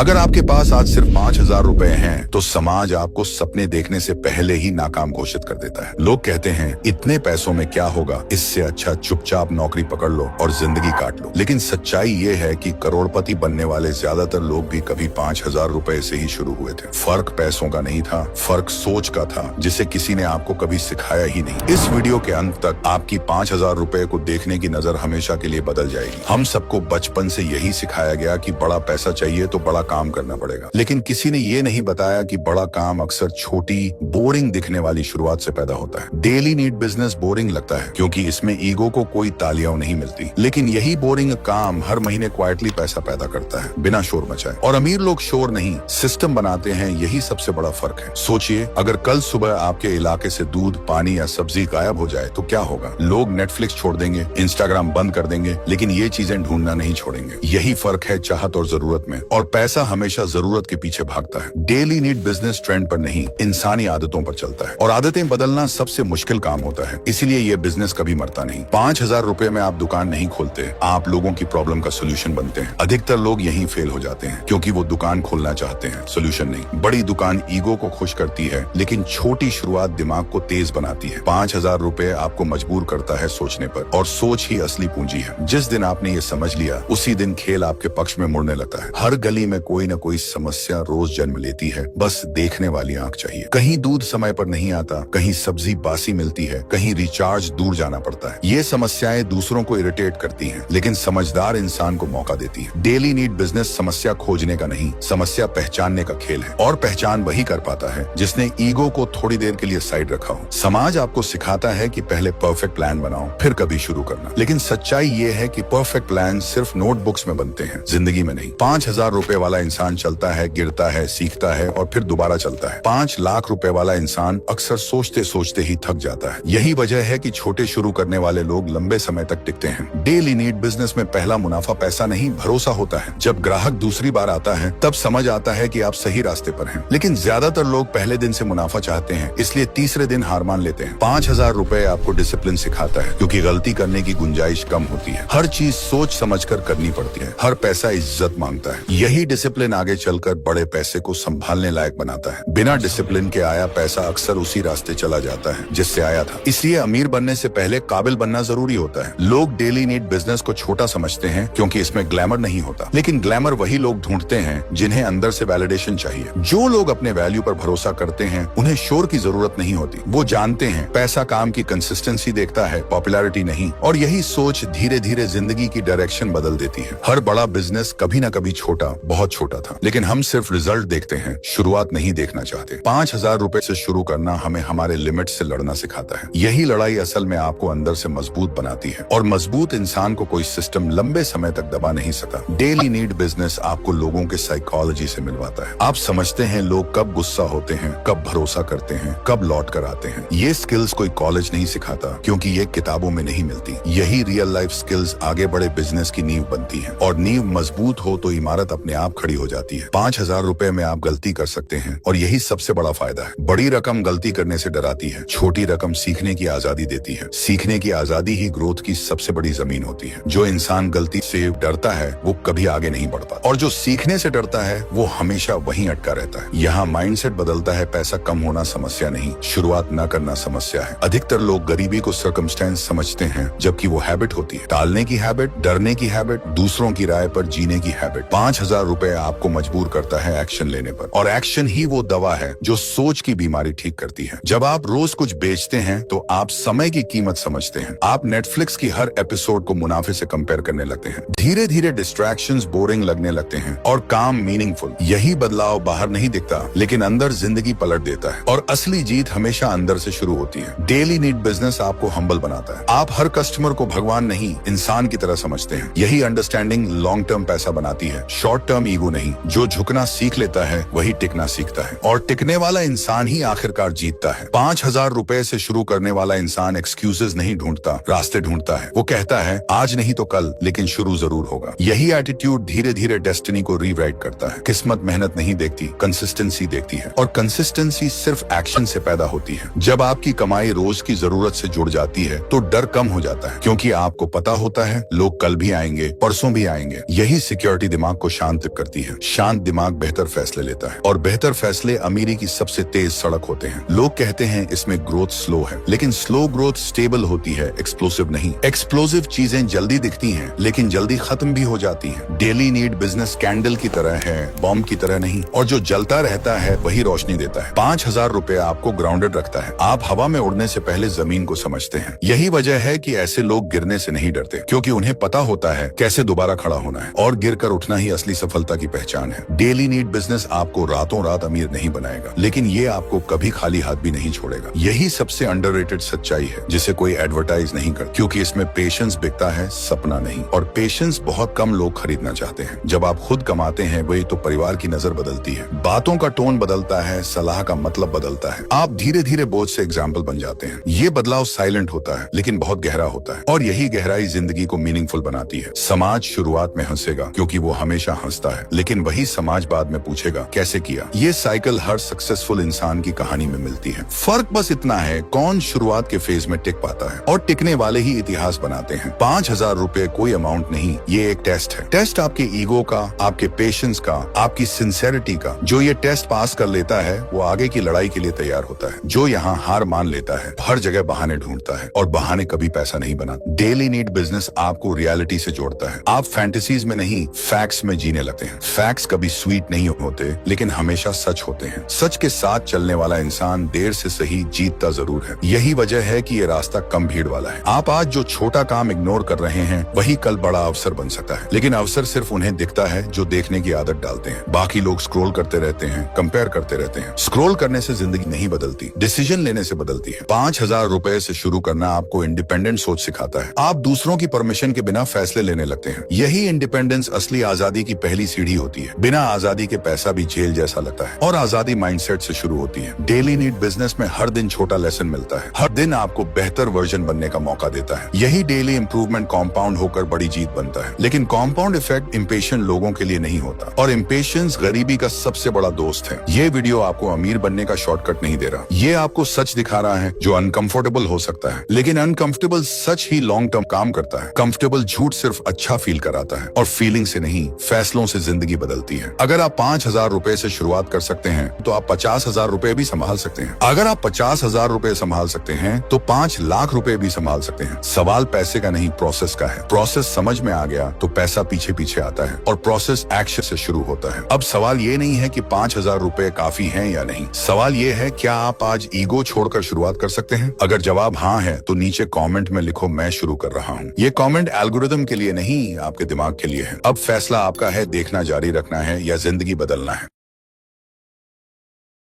अगर आपके पास आज सिर्फ 5,000 रुपए हैं, तो समाज आपको सपने देखने से पहले ही नाकाम घोषित कर देता है। लोग कहते हैं इतने पैसों में क्या होगा, इससे अच्छा चुपचाप नौकरी पकड़ लो और जिंदगी काट लो। लेकिन सच्चाई ये है कि करोड़पति बनने वाले ज्यादातर लोग भी कभी 5,000 रुपए से ही शुरू हुए थे। फर्क पैसों का नहीं था, फर्क सोच का था, जिसे किसी ने आपको कभी सिखाया ही नहीं। इस वीडियो के अंत तक आपकी 5,000 रुपए को देखने की नजर हमेशा के लिए बदल जाएगी। हम सबको बचपन से यही सिखाया गया कि बड़ा पैसा चाहिए तो बड़ा काम करना पड़ेगा, लेकिन किसी ने ये नहीं बताया कि बड़ा काम अक्सर छोटी बोरिंग दिखने वाली शुरुआत से पैदा होता है। डेली नीड बिजनेस बोरिंग लगता है क्योंकि इसमें ईगो को कोई तालियां नहीं मिलती, लेकिन यही बोरिंग काम हर महीने क्वाइटली पैसा पैदा करता है बिना शोर मचाए। और अमीर लोग शोर नहीं, सिस्टम बनाते हैं, यही सबसे बड़ा फर्क है। सोचिए, अगर कल सुबह आपके इलाके से दूध, पानी या सब्जी गायब हो जाए तो क्या होगा? लोग नेटफ्लिक्स छोड़ देंगे, इंस्टाग्राम बंद कर देंगे, लेकिन ये चीजें ढूंढना नहीं छोड़ेंगे। यही फर्क है चाहत और जरूरत में। और पैसा हमेशा जरूरत के पीछे भागता है। डेली नीड बिजनेस ट्रेंड पर नहीं, इंसानी आदतों पर चलता है, और आदतें बदलना सबसे मुश्किल काम होता है। इसीलिए ये बिजनेस कभी मरता नहीं। 5,000 रुपए में आप दुकान नहीं खोलते, आप लोगों की प्रॉब्लम का सोल्यूशन बनते हैं। अधिकतर लोग यहीं फेल हो जाते हैं क्योंकि वो दुकान खोलना चाहते हैं, सोल्यूशन नहीं। बड़ी दुकान ईगो को खुश करती है, लेकिन छोटी शुरुआत दिमाग को तेज बनाती है। 5,000 रुपए आपको मजबूर करता है सोचने पर, और सोच ही असली पूंजी है। जिस दिन आपने ये समझ लिया, उसी दिन खेल आपके पक्ष में मुड़ने लगता है। हर गली में कोई न कोई समस्या रोज जन्म लेती है, बस देखने वाली आंख चाहिए। कहीं दूध समय पर नहीं आता, कहीं सब्जी बासी मिलती है, कहीं रिचार्ज दूर जाना पड़ता है। ये समस्याएं दूसरों को इरिटेट करती हैं, लेकिन समझदार इंसान को मौका देती है। डेली नीड बिजनेस समस्या खोजने का नहीं, समस्या पहचानने का खेल है, और पहचान वही कर पाता है जिसने ईगो को थोड़ी देर के लिए साइड रखा हो। समाज आपको सिखाता है कि पहले परफेक्ट प्लान बनाओ, फिर कभी शुरू करना, लेकिन सच्चाई ये है कि परफेक्ट प्लान सिर्फ नोटबुक्स में बनते हैं, जिंदगी में नहीं। 5,000 रुपए वाला इंसान चलता है, गिरता है, सीखता है और फिर दोबारा चलता है। 5 लाख रुपए वाला इंसान अक्सर सोचते सोचते ही थक जाता है। यही वजह है कि छोटे शुरू करने वाले लोग लंबे समय तक टिकते हैं। डेली नीड बिजनेस में पहला मुनाफा पैसा नहीं, भरोसा होता है। जब ग्राहक दूसरी बार आता है, तब समझ आता है कि आप सही रास्ते पर हैं। लेकिन ज्यादातर लोग पहले दिन से मुनाफा चाहते हैं, इसलिए तीसरे दिन हार मान लेते हैं। 5,000 रुपए आपको डिसिप्लिन सिखाता है, क्योंकि गलती करने की गुंजाइश कम होती है। हर चीज सोच समझ कर करनी पड़ती है। हर पैसा इज्जत मांगता है। यही डिसिप्लिन आगे चलकर बड़े पैसे को संभालने लायक बनाता है। बिना डिसिप्लिन के आया पैसा अक्सर उसी रास्ते चला जाता है जिससे आया था। इसलिए अमीर बनने से पहले काबिल बनना जरूरी होता है। लोग डेली नीड बिजनेस को छोटा समझते हैं क्योंकि इसमें ग्लैमर नहीं होता, लेकिन ग्लैमर वही लोग ढूंढते हैं जिन्हें अंदर से वैलिडेशन चाहिए। जो लोग अपने वैल्यू पर भरोसा करते हैं, उन्हें शोर की जरूरत नहीं होती। वो जानते हैं पैसा काम की कंसिस्टेंसी देखता है, पॉपुलैरिटी नहीं। और यही सोच धीरे धीरे जिंदगी की डायरेक्शन बदल देती है। हर बड़ा बिजनेस कभी न कभी छोटा, बहुत छोटा था, लेकिन हम सिर्फ रिजल्ट देखते हैं, शुरुआत नहीं देखना चाहते। 5,000 रुपए से शुरू करना हमें हमारे लिमिट से लड़ना सिखाता है। यही लड़ाई असल में आपको अंदर से मजबूत बनाती है, और मजबूत इंसान को कोई सिस्टम लंबे समय तक दबा नहीं सकता। डेली नीड बिजनेस आपको लोगों के साइकोलॉजी से मिलवाता है। आप समझते हैं लोग कब गुस्सा होते हैं, कब भरोसा करते हैं, कब लौट कर आते हैं। ये स्किल्स कोई कॉलेज नहीं सिखाता, क्योंकि ये किताबों में नहीं मिलती। यही रियल लाइफ स्किल्स आगे बड़े बिजनेस की नींव बनती है, और नींव मजबूत हो तो इमारत अपने आप खड़ी हो जाती है। 5,000 रुपए में आप गलती कर सकते हैं, और यही सबसे बड़ा फायदा है। बड़ी रकम गलती करने से डराती है, छोटी रकम सीखने की आजादी देती है। सीखने की आजादी ही ग्रोथ की सबसे बड़ी जमीन होती है। जो इंसान गलती से डरता है, वो कभी आगे नहीं बढ़ पाता, और जो सीखने से डरता है, वो हमेशा वहीं अटका रहता है। यहाँ माइंडसेट बदलता है। पैसा कम होना समस्या नहीं, शुरुआत न करना समस्या है। अधिकतर लोग गरीबी को सर्कमस्टेंस समझते हैं, जबकि वो हैबिट होती है। टालने की हैबिट, डरने की हैबिट, दूसरों की राय पर जीने की हैबिट। 5,000 रुपए आपको मजबूर करता है एक्शन लेने पर, और एक्शन ही वो दवा है जो सोच की बीमारी ठीक करती है। जब आप रोज कुछ बेचते हैं, तो आप समय की कीमत समझते हैं। आप नेटफ्लिक्स की हर एपिसोड को मुनाफे से कंपेयर करने लगते हैं। धीरे धीरे डिस्ट्रैक्शंस बोरिंग लगने लगते हैं, और काम मीनिंगफुल। यही बदलाव बाहर नहीं दिखता, लेकिन अंदर जिंदगी पलट देता है। और असली जीत हमेशा अंदर से शुरू होती है। डेली नीड बिजनेस आपको हम्बल बनाता है। आप हर कस्टमर को भगवान नहीं, इंसान की तरह समझते हैं। यही अंडरस्टैंडिंग लॉन्ग टर्म पैसा बनाती है, शॉर्ट टर्म ईगो नहीं। जो झुकना सीख लेता है, वही टिकना सीखता है, और टिकने वाला इंसान ही आखिरकार जीतता है। 5,000 रुपए से शुरू करने वाला इंसान एक्सक्यूजेस नहीं ढूंढता, रास्ते ढूंढता है। वो कहता है आज नहीं तो कल, लेकिन शुरू जरूर होगा। यही एटीट्यूड धीरे धीरे डेस्टिनी को रीराइट करता है। किस्मत मेहनत नहीं देखती, कंसिस्टेंसी देखती है, और कंसिस्टेंसी सिर्फ एक्शन से पैदा होती है। जब आपकी कमाई रोज की जरूरत से जुड़ जाती है, तो डर कम हो जाता है, क्योंकि आपको पता होता है लोग कल भी आएंगे, परसों भी आएंगे। यही सिक्योरिटी दिमाग को शांत करती है। बढ़ती है। शांत दिमाग बेहतर फैसले लेता है और बेहतर फैसले अमीरी की सबसे तेज सड़क होते हैं। लोग कहते हैं इसमें ग्रोथ स्लो है, लेकिन स्लो ग्रोथ स्टेबल होती है, एक्सप्लोसिव नहीं। एक्सप्लोसिव चीजें जल्दी दिखती हैं, लेकिन जल्दी खत्म भी हो जाती हैं। डेली नीड बिजनेस कैंडल की तरह है, बॉम्ब की तरह नहीं, और जो जलता रहता है वही रोशनी देता है। 5,000 रुपए आपको ग्राउंडेड रखता है। आप हवा में उड़ने से पहले जमीन को समझते हैं। यही वजह है कि ऐसे लोग गिरने से नहीं डरते, क्योंकि उन्हें पता होता है कैसे दोबारा खड़ा होना है, और गिरकर उठना ही असली सफलता की पहचान है। डेली नीड बिजनेस आपको रातों रात अमीर नहीं बनाएगा, लेकिन ये आपको कभी खाली हाथ भी नहीं छोड़ेगा। यही सबसे अंडररेटेड सच्चाई है जिसे कोई एडवर्टाइज नहीं करता, क्योंकि इसमें पेशेंस बिकता है, सपना नहीं। और पेशेंस बहुत कम लोग खरीदना चाहते हैं। जब आप खुद कमाते हैं वही तो परिवार की नजर बदलती है, बातों का टोन बदलता है, सलाह का मतलब बदलता है। आप धीरे धीरे बोझ से एग्जाम्पल बन जाते हैं। ये बदलाव साइलेंट होता है, लेकिन बहुत गहरा होता है, और यही गहराई जिंदगी को मीनिंगफुल बनाती है। समाज शुरुआत में हंसेगा, क्योंकि वो हमेशा हंसता है, लेकिन वही समाज बाद में पूछेगा कैसे किया। ये साइकिल हर सक्सेसफुल इंसान की कहानी में मिलती है। फर्क बस इतना है कौन शुरुआत के फेज में टिक पाता है, और टिकने वाले ही इतिहास बनाते हैं। 5,000 रुपए कोई अमाउंट नहीं, ये एक टेस्ट है। टेस्ट आपके ईगो का, आपके पेशेंस का, आपकी सिंसेरिटी का। जो ये टेस्ट पास कर लेता है वो आगे की लड़ाई के लिए तैयार होता है। जो यहाँ हार मान लेता है हर जगह बहाने ढूंढता है, और बहाने कभी पैसा नहीं बनाते। डेली नीड बिजनेस आपको रियलिटी से जोड़ता है। आप फैंटेसीज में नहीं, फैक्ट्स में जीने लगते हैं। फैक्ट्स कभी स्वीट नहीं होते, लेकिन हमेशा सच होते हैं। सच के साथ चलने वाला इंसान देर से सही जीतता जरूर है। यही वजह है कि ये रास्ता कम भीड़ वाला है। आप आज जो छोटा काम इग्नोर कर रहे हैं वही कल बड़ा अवसर बन सकता है, लेकिन अवसर सिर्फ उन्हें दिखता है जो देखने की आदत डालते हैं। बाकी लोग स्क्रॉल करते रहते हैं, कंपेयर करते रहते हैं। स्क्रॉल करने से जिंदगी नहीं बदलती, डिसीजन लेने से बदलती है। 5,000 रुपए से शुरू करना आपको इंडिपेंडेंट सोच सिखाता है। आप दूसरों की परमिशन के बिना फैसले लेने लगते हैं। यही इंडिपेंडेंस असली आजादी की पहली सीढ़ी होती है। बिना आजादी के पैसा भी जेल जैसा लगता है, और आजादी माइंडसेट से शुरू होती है। डेली नीड बिजनेस में हर दिन छोटा लेसन मिलता है। हर दिन आपको बेहतर वर्जन बनने का मौका देता है। यही डेली इंप्रूवमेंट कॉम्पाउंड होकर बड़ी जीत बनता है। लेकिन कॉम्पाउंड इफेक्ट इम्पेशेंट लोगों के लिए नहीं होता, और इम्पेशेंस गरीबी का सबसे बड़ा दोस्त है। ये वीडियो आपको अमीर बनने का शॉर्टकट नहीं दे रहा, ये आपको सच दिखा रहा है जो अनकंफर्टेबल हो सकता है, लेकिन अनकंफर्टेबल सच ही लॉन्ग टर्म काम करता है। कंफर्टेबल झूठ सिर्फ अच्छा फील कराता है, और फीलिंग से नहीं, फैसलों से जिंदगी बदलती है। अगर आप 5,000 रुपए से शुरुआत कर सकते हैं तो आप 50,000 रुपए भी संभाल सकते हैं। अगर आप 50,000 रुपए संभाल सकते हैं तो 5 लाख रुपए भी संभाल सकते हैं। सवाल पैसे का नहीं, प्रोसेस का है। प्रोसेस समझ में आ गया तो पैसा पीछे पीछे आता है, और प्रोसेस एक्शन से शुरू होता है। अब सवाल ये नहीं है कि 5,000 रुपए काफी हैं या नहीं। सवाल ये है क्या आप आज ईगो छोड़कर शुरुआत कर सकते हैं। अगर जवाब हाँ है तो नीचे कमेंट में लिखो मैं शुरू कर रहा हूँ। ये कमेंट एल्गोरिदम के लिए नहीं, आपके दिमाग के लिए है। अब फैसला आपका है, देखना जारी रखना है या जिंदगी बदलना है।